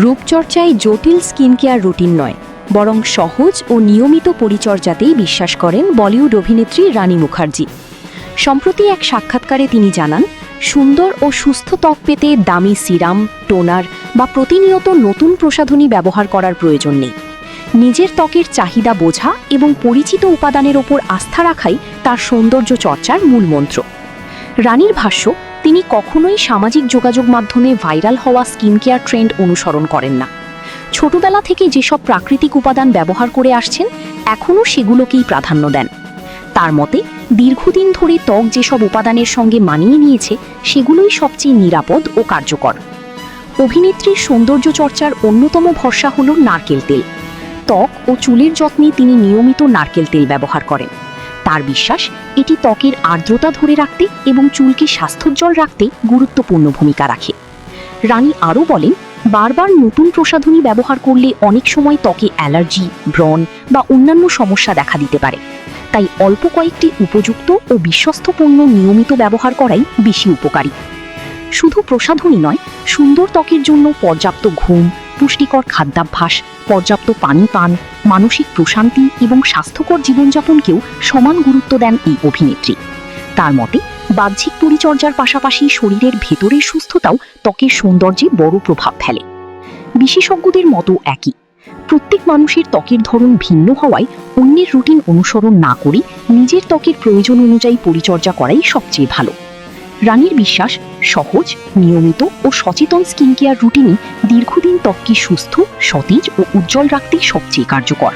রূপচর্চায় জটিল skin care routine নয়, বরং সহজ ও নিয়মিত পরিচর্যাতেই বিশ্বাস করেন বলিউড অভিনেত্রী রানী মুখার্জি। সম্প্রতি এক সাক্ষাৎকারে তিনি জানান, সুন্দর ও সুস্থ ত্বক পেতে দামি সিরাম, টোনার বা প্রতিনিয়ত নতুন প্রসাধনী ব্যবহার করার প্রয়োজন নেই। নিজের ত্বকের চাহিদা বোঝা এবং পরিচিত উপাদানের ওপর আস্থা রাখাই তার সৌন্দর্য চর্চার মূল মন্ত্র। রানীর ভাষ্য, তিনি কখনোই সামাজিক যোগাযোগ মাধ্যমে ভাইরাল হওয়া স্কিন কেয়ার ট্রেন্ড অনুসরণ করেন না। ছোটবেলা থেকে যেসব প্রাকৃতিক উপাদান ব্যবহার করে আসছেন, এখনও সেগুলোকেই প্রাধান্য দেন। তার মতে, দীর্ঘদিন ধরে ত্বক যেসব উপাদানের সঙ্গে মানিয়ে নিয়েছে, সেগুলোই সবচেয়ে নিরাপদ ও কার্যকর। অভিনেত্রীর সৌন্দর্য চর্চার অন্যতম ভরসা হল নারকেল তেল। ত্বক ও চুলের যত্নে তিনি নিয়মিত নারকেল তেল ব্যবহার করেন। তার বিশ্বাস, এটি ত্বকের আর্দ্রতা ধরে রাখতে এবং চুলকে স্বাস্থ্যোজ্জ্বল রাখতে গুরুত্বপূর্ণ ভূমিকা রাখে। রানী আরও বলেন, বারবার নতুন প্রসাধনী ব্যবহার করলে অনেক সময় ত্বকে অ্যালার্জি, ব্রণ বা অন্যান্য সমস্যা দেখা দিতে পারে। তাই অল্প কয়েকটি উপযুক্ত ও বিশ্বস্ত পণ্য নিয়মিত ব্যবহার করাই বেশি উপকারী। শুধু প্রসাধনী নয়, সুন্দর ত্বকের জন্য পর্যাপ্ত ঘুম, পুষ্টিকর খাদ্যাভ্যাস, পর্যাপ্ত পানি পান, মানসিক প্রশান্তি এবং স্বাস্থ্যকর জীবনযাপনকেও সমান গুরুত্ব দেন এই অভিনেত্রী। তার মতে, বাহ্যিক পরিচর্যার পাশাপাশি শরীরের ভেতরের সুস্থতাও ত্বকের সৌন্দর্যে বড় প্রভাব ফেলে। বিশেষজ্ঞদের মতো একই, প্রত্যেক মানুষের ত্বকের ধরন ভিন্ন হওয়ায় অন্যের রুটিন অনুসরণ না করে নিজের ত্বকের প্রয়োজন অনুযায়ী পরিচর্যা করাই সবচেয়ে ভালো। রানীর বিশ্বাস, সহজ, নিয়মিত ও সচেতন স্কিন কেয়ার রুটিনই দীর্ঘদিন ত্বককে সুস্থ, সতেজ ও উজ্জ্বল রাখতে সবচেয়ে কার্যকর।